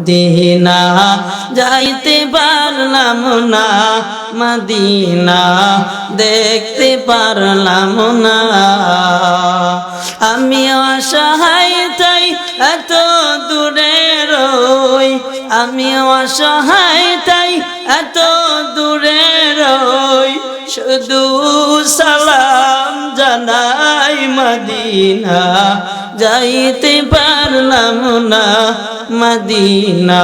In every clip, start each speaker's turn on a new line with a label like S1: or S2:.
S1: Medina যাইতে পারলাম না, মদিনা দেখতে পারলাম না। আমি অসহায় তাই এত দূরে রই, আমি অসহায় তাই এত দূরে রই, শুধু সালাম জানাই মদিনা যাইতে পারলাম না, মদিনা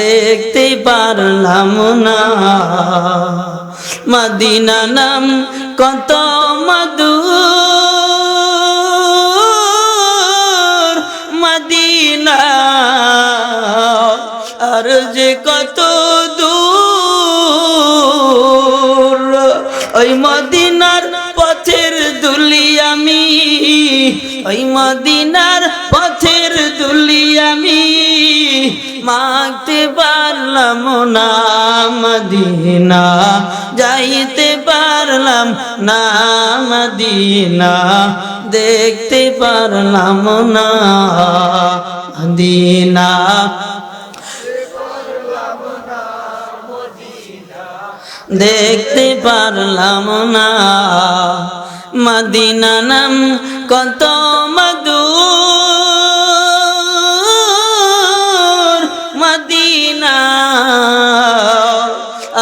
S1: দেখতে পারলাম না। মদিনা নাম কত মধুর, মদিনা আর যে কত দূর, ওই মদিনার পথের দুলি আমি, ওই মদিনার পথের দুলি আমি মাগতে পারলাম না, মদিনা যাইতে পারলাম না, মদিনা দেখতে পারলাম না। মদিনা দেখতে পারলাম না। মদিনা নাম কত মধুর, মদিনা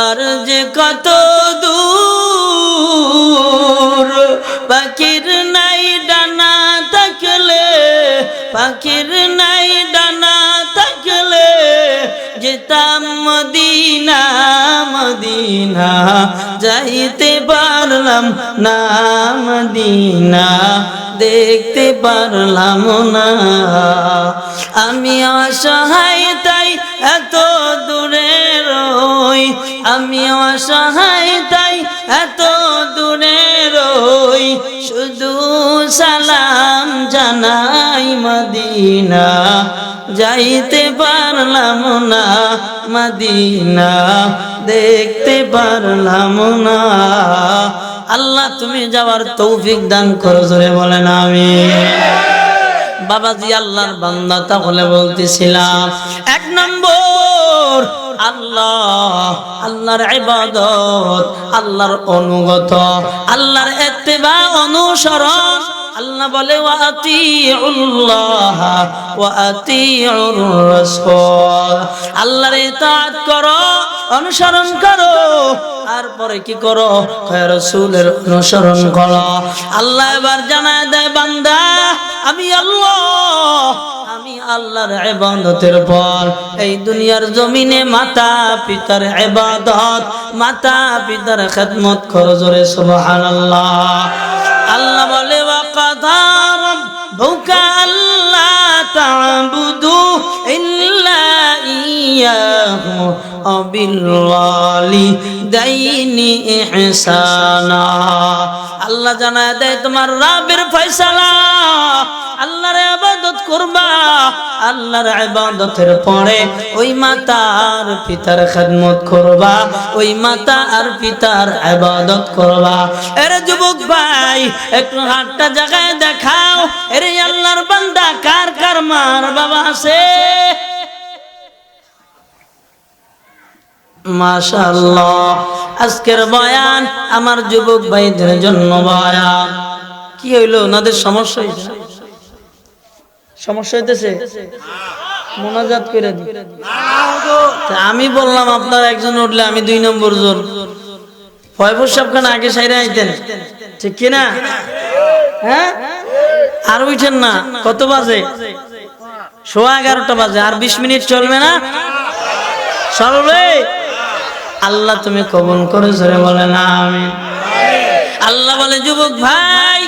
S1: আর যে কত দূর, পাখির নাই ডানা থাকলে, পাখির নাই ডানা থাকলে যেতাম মদিনা, মদিনা যাইতে পারলাম না, মদিনা দেখতে পারলাম না। আমি অসহায় তাই এত দূরে রই, আমি অসহায় তাই এত দূরে রই, শুধু সালাম জানাই মদিনা যাইতে পারলাম না, মদিনা দেখতে পারলাম না। আল্লাহ তুমি যাওয়ার তৌফিক দান করো, জোরে বলেন আমিন। বাবাজি আল্লাহর বান্দা তাহলে বলতেছিলাম, এক নম্বর আল্লাহ, আল্লাহর ইবাদত, আল্লাহর অনুগত, আল্লাহর ইত্তিবা অনুসরণ। আল্লাহ বলে ওয়া আতিউল্লাহ ওয়া আতিউর রাসূল, আল্লাহর ইতাআত করো, অনুসরণ করো, আর পরে কি করো, রাসূলের অনুসরণ করো। আল্লাহ এবার জানায় দেয়, বান্দা আমি আল্লাহ, আমি আল্লাহর ইবাদতের পর এই দুনিয়ার জমিনে মাতা পিতার ইবাদত, মাতা পিতার খেদমত করো, জোরে সুবহানাল্লাহ। আল্লাহ বলে ওয়া কাযা রাব্বুকা আল্লা তা'বুদু ইল্লা ইয়্যাহু ওয়া বিল ওয়ালিদাইনি ইহসানা। আল্লাহ জানায় দেয় তোমার রবের ফয়সালা, আল্লাহর ইবাদত করবা, আল্লাহর ইবাদতের পরে ওই মাতা আর পিতার খেদমত করবা, ওই মাতা আর পিতার ইবাদত করবা। এর যুবক ভাই একটু হাতটা জায়গায় দেখাও, এর আল্লাহর বান্দা কার কার মার বাবা আছে? মাশাআল্লাহ। আজকের বয়ান আমার যুবক ভাইদের জন্য বয়ান। কি হইলো, ওনাদের সমস্যা হইছে, সমস্যা হইতেছে, মোনাজাত করে দিই। আমি বললাম আপনার একজন উঠলে আমি 2 নম্বর জোর। ফয়বুর সাহেব খান আগে সাইরে আইতেন, ঠিক কিনা? হ্যাঁ, আর উঠেন না। কত বাজে? 11:15 বাজে। আর 20 মিনিট চলবে না? চলবে। আল্লাহ তুমি কবুল করে, জোরে বলে না আমিন। আল্লাহ বলে যুবক ভাই,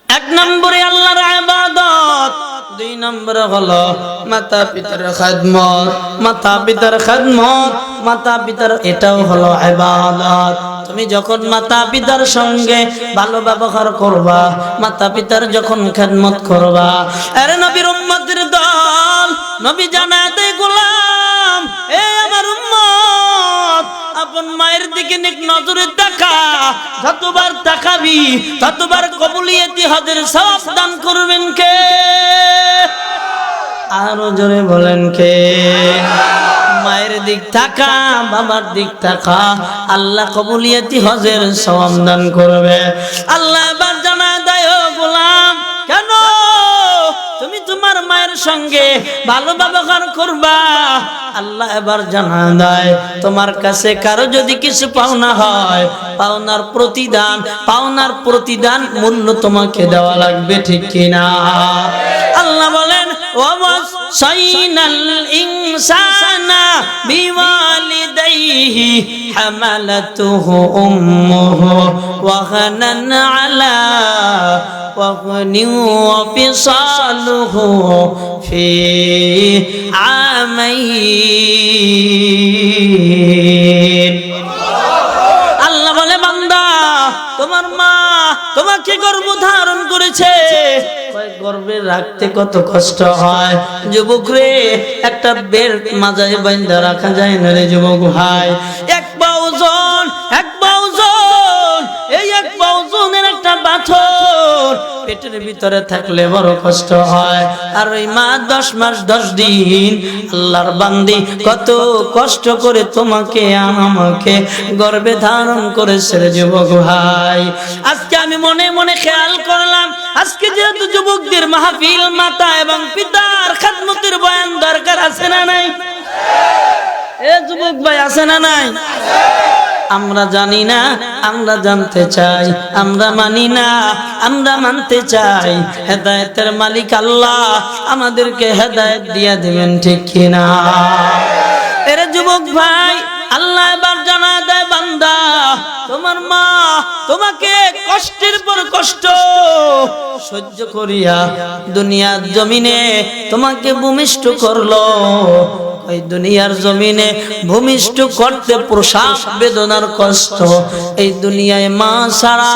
S1: 1 নম্বরে আল্লাহর ইবাদত, 2 নম্বরে হলো মাতা পিতার খেদমত। মাতা পিতার খেদমত, মাতা পিতার এটাও হলো ইবাদত। তুমি যখন মাতা পিতার সঙ্গে ভালো ব্যবহার করবা, মাতা পিতার যখন খেদমত করবা, আরে নবীর উম্মতের দল, নবী জানায় দেয় গোলাম, এ আমার উম্মত, আপন মায়ের দিকে নেক নজরে তাকা, যতবার তাকাবি ততবার কবুলিয়তি হজের সওয়াব দান করবেন কে? আরো জোরে বলেন কে? মায়ের দিক তাকা, বাবার দিক তাকা, আল্লাহ কবুলিয়তি হজের সওয়াব দান করবে। আল্লাহ এবার জানা দেয় ও গোলাম, কেন তুমি তোমার মায়ের সঙ্গে ভালো ব্যবহার করবা? আল্লাহ এবার জানা দেয়, তোমার কাছে কারো যদি কিছু পাওনা হয়, পাওনার প্রতিদান মূল্য তোমাকে দেওয়া লাগবে, ঠিক কিনা? আল্লাহ বলেন, ওয়াসাইনাল ইনসানা বিওয়ালিদাইহি হামালাতুহু উম্মুহু ওয়াহানান আলা ওয়াহনিন ওয়া ফিসালুহু ফি আমাইন। আল্লাহ বলে, বান্দা, তোমার মা তোমাকে গর্ভ ধারণ করেছে, গর্ভে রাখতে কত কষ্ট হয়। যুবক রে, একটা বেল্ট মাজায় বাঁধা রাখা যায় না রে যুবক ভাই। এক পা ওজন, এই এক পা ওজনের একটা পাথর পেটের ভিতরে থাকলে বড় কষ্ট হয়। আর ওই মা 10 মাস 10 দিন আল্লাহর বান্দি কত কষ্ট করে তোমাকে আমাকে গর্ভে ধারণ করেছে রে যুবক ভাই। আজকে আমি মনে মনে খেয়াল করলাম, আজকে যেহেতু যুবকদের মাহফিল, মাতা এবং পিতার খেদমতের বয়ান দরকার আছে না নাই? এ যুবক ভাই, আছে না নাই? আমরা জানি না, আমরা জানতে চাই, আমরা মানি না, আমরা মানতে চাই। হেদায়েতের মালিক আল্লাহ, আমাদেরকে হেদায়েত দিয়ে দিবেন, ঠিক কিনা? এরে যুবক ভাই, আল্লাহ এবার জানা দেয়, বান্দা, তোমার মা তোমাকে কষ্টের পর কষ্ট সহ্য করিয়া দুনিয়ার জমিনে তোমাকে ভূমিষ্ঠ করলো। এই দুনিয়ার জমিনে ভূমিষ্ঠ করতে প্রসব বেদনার কষ্ট এই দুনিয়ায় মা ছাড়া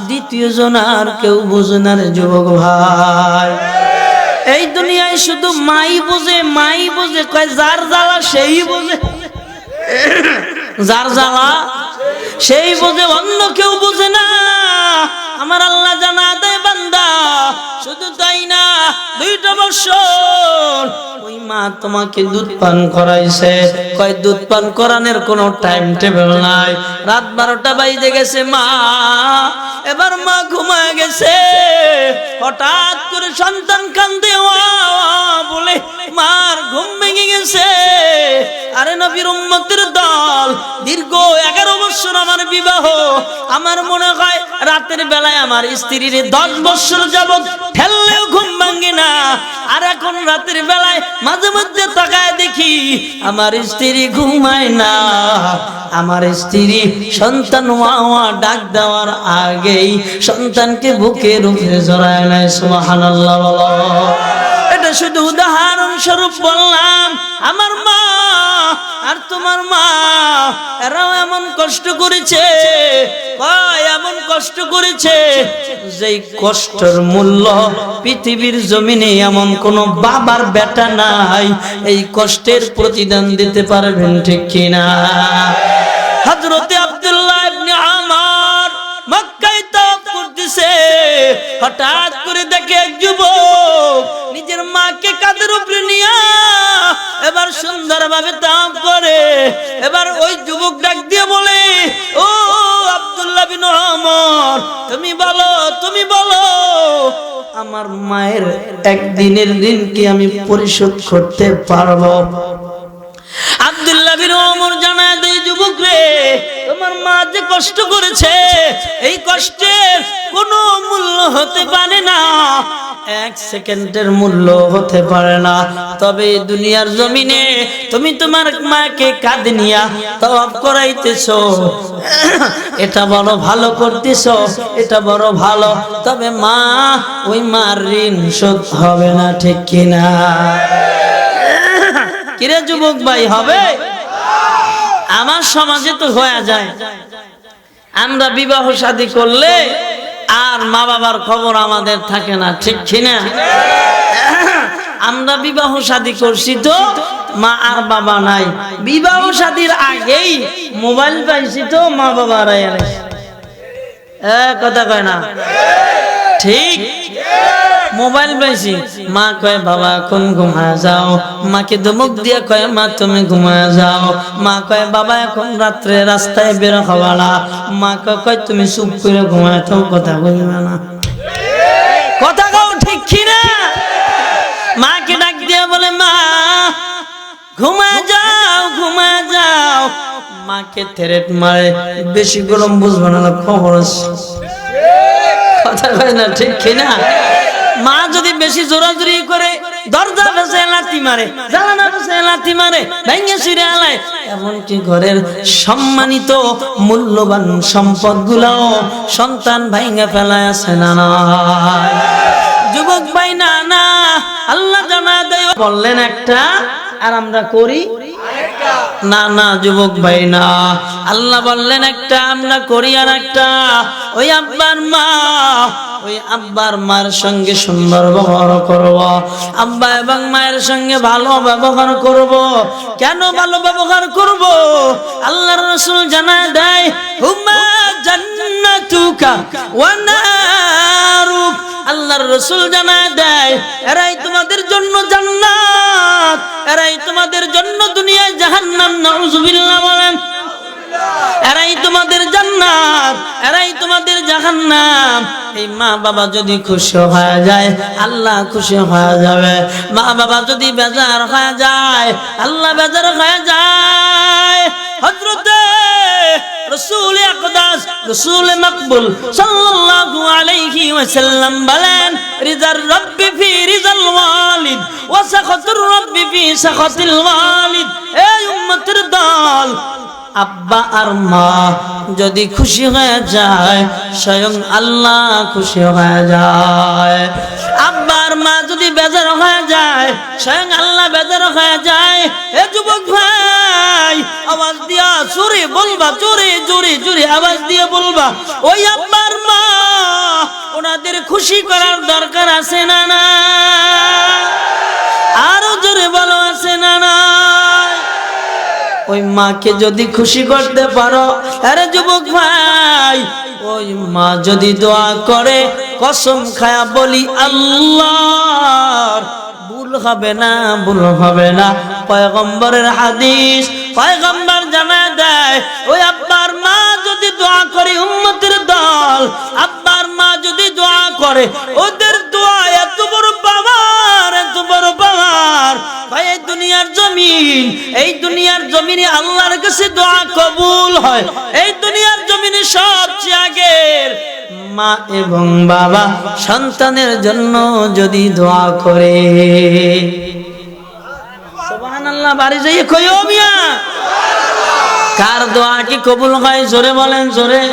S1: দ্বিতীয় জন আর কেউ বুঝে না রে যুবক ভাই। এই দুনিয়ায় শুধু মাই বোঝে, কয় যার জ্বালা সেই বোঝে, যার জ্বালা সেই বোঝে, অন্য কেউ বোঝে না। আমার আল্লাহ জানা দেয়, বান্দা, শুধু তাই না, 2টা বছর ওই মা তোমাকে দুধ পান করাইছে। কয় দুধ পান করানোর কোনো টাইম টেবিল নাই। রাত 12টা বাজে গেছে, মা এবার মা ঘুমায় গেছে। হঠাৎ করে সন্তান কান্দে বলে মার ঘুম ভেঙে গেছে। আরে নবীর উম্মতের দল, দীর্ঘ 11 বছর আমার বিবাহ, আমার মনে হয় রাতের বেলায় আমার স্ত্রীর 10 বছর যাবত ঠেললেও ঘুম ভাঙে না। আর এখন রাতের বেলায় মাঝে মধ্যে তাকায় দেখি আমার স্ত্রী ঘুমায় না। আমার স্ত্রী সন্তান ওয়া ডাক দেওয়ার আগেই সন্তানকে বুকের উপরে জড়ায় নেয়। সুবহানাল্লাহ বলো। এটা শুধু উদাহরণ স্বরূপ বললাম। আমার মা আর তোমার মা এরাও এমন কষ্ট করেছে, এমন কষ্ট করেছে যেই কষ্টের মূল্য পৃথিবীর জমিনে এমন কোন বাবার বেটা নাই এই কষ্টের প্রতিদান দিতে পারবেন, ঠিক কিনা? হযরতে আব্দুল্লাহ ইবনে আমর মক্কায় তাওয়াফ করতেছে। হঠাৎ করে দেখে এক যুবক নিজের মাকে কাঁধের উপরে নিয়ে এবার সুন্দরভাবে তাওয়াফ করে। এবার ওই যুবক ডাক দিয়ে বলে, ও আব্দুল্লাহ বিন আমর, তুমি বলো আমার মায়ের একদিনের ঋণ কি আমি পরিশোধ করতে পারবো? আব্দুল্লাহ বিন ওমর জানায় দেয়, যুবক রে, তোমার মা যে কষ্ট করেছে এই কষ্টের কোনো মূল্য হতে পারে না, 1 সেকেন্ডের মূল্য হতে পারে না। তবে দুনিয়ার জমিনে তুমি তোমার মাকে কাঁধে নিয়া তাওয়াফ করাইতেছো, এটা বড় ভালো করতেছো, এটা বড় ভালো। তবে মা, ওই মার ঋণ শোধ হবে না, ঠিক কিনা? কিরে যুবক ভাই, হবে? আমার সমাজে তো হয়ে যায়, আমরা বিবাহ শাদী করলে আর মা বাবার খবর আমাদের থাকে না, ঠিক কিনা? আমরা বিবাহ শাদী করছি তো মা আর বাবা নাই। বিবাহ শাদীর আগেই মোবাইল পাইছি তো মা বাবা কথা কয় না, ঠিক? মোবাইল পাইছি, মা কয় বাবা এখন ঘুমায় যাও, মাকে ধমক দিয়া কয় মা তুমি ঘুমায় যাও, মা কয় বাবা এখন রাত্রে রাস্তায় বের হওয়া না, মা কয় তুমি চুপ করে ঘুমায় থাও, কথা বলবে না। কথা কও ঠিক কিনা? মাকে ডাক দিয়া বলে মা ঘুমায় যাও, ঘুমায় যাও। মাকে থেরেট মারে, বেশি গরম বুঝবে না, খবর আছে। কথা কয় না ঠিক কিনা? মা যদি বেশি জোরাজুরি করে, দরজা ফেসে লাথি মারে, জানালা ফেসে লাথি মারে, ভেঙে ছিঁড়ে আলায়, এমনকি ঘরের সম্মানিত মূল্যবান সম্পদ গুলাও সন্তান ভাঙে ফেলায় আছে না না? যুবক ভাই না না, আল্লাহ জানা দেয় বললেন একটা আর আমরা করি না না। যুবক ভাই না, আল্লাহ বললেন একটা আমরা করি আর একটা। ওই আব্বার মা, ওই আব্বার মার সঙ্গে সুন্দর ব্যবহার করব, আব্বা এবং মায়ের সঙ্গে ভালো ব্যবহার করব। কেন ভালো ব্যবহার করব? আল্লাহর রাসূল জানায় দেয় হুমা জান্নাতুকা ওয়া নারুক। আল্লাহর রাসূল জানায় দেয় এরাই তোমাদের জন্য জান্নাত, এরাই তোমাদের জন্য দুনিয়ায় জাহান্নাম। নাউযুবিল্লাহ বলেন। এরাই তোমাদের জান্নাত, এরাই তোমাদের জাহান্নাম। এই মা বাবা যদি খুশি হয়ে যায়, আল্লাহ খুশি হয়ে যাবে। মা বাবা যদি বেজার হয়ে যায়, আল্লাহ বেজার হয়ে যায়। হযরতে রাসূল আকদাস, রাসূল মাকবুল সাল্লাল্লাহু আলাইহি ওয়াসাল্লাম বলেন রিজার রব্বি ফি রিজাল ওয়ালিদ ওয়া সাখাতুর রব্বি ফি সাখাতিল ওয়ালিদ। এই উম্মতের দল, আব্বা আর মা যদি খুশি হয়ে যায়, স্বয়ং আল্লাহ খুশি হয়ে যায়। আব্বা আর মা যদি বেজার হয়ে যায়, স্বয়ং আল্লাহ বেজার হয়ে যায়। এ যুবক ভাই, আওয়াজ দিয়া জোরে বলবা, জোরে জোরে জোরে আওয়াজ দিয়ে বলবা, ওই আব্বা আর মা ওনাদের খুশি করার দরকার আছে না না? আরো জোরে বলো, আছে না না? ওই মাকে যদি খুশি করতে পারো, আরে যুবক ভাই, ওই মা যদি দোয়া করে, কসম খায়া বলি আল্লাহর ভুল হবে না, ভুল হবে না। পয়গম্বরের হাদিস, পয়গম্বর জানা দেয় ওই আব্বার মা যদি দোয়া করে, উম্মতের দল আব্বার মা যদি দোয়া করে, ওদের দোয়া এত বড় পাওয়ার, এত বড় পাওয়ার। এই দুনিয়ার জমিন, এই দুনিয়ার জমিনে আল্লাহর কাছে দোয়া কবুল হয়। এই দুনিয়ার জমিনে সবচেয়ে আগের মা এবং বাবা সন্তানের জন্য যদি দোয়া করে, সুবহানাল্লাহ, বাড়ি যাইয়ে কইও মিয়া, কার দোয়া কি কবুল হয়? জোরে বলেন, জোরে।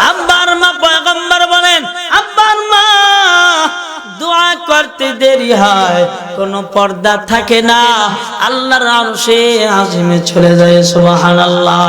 S1: আব্বার মা, পয়গম্বর বলেন আব্বার মা দোয়া করতে দেরি হয়, কোনো পর্দা থাকে না, আল্লাহর আরশে আজিমে চলে যায়। সুবহানাল্লাহ।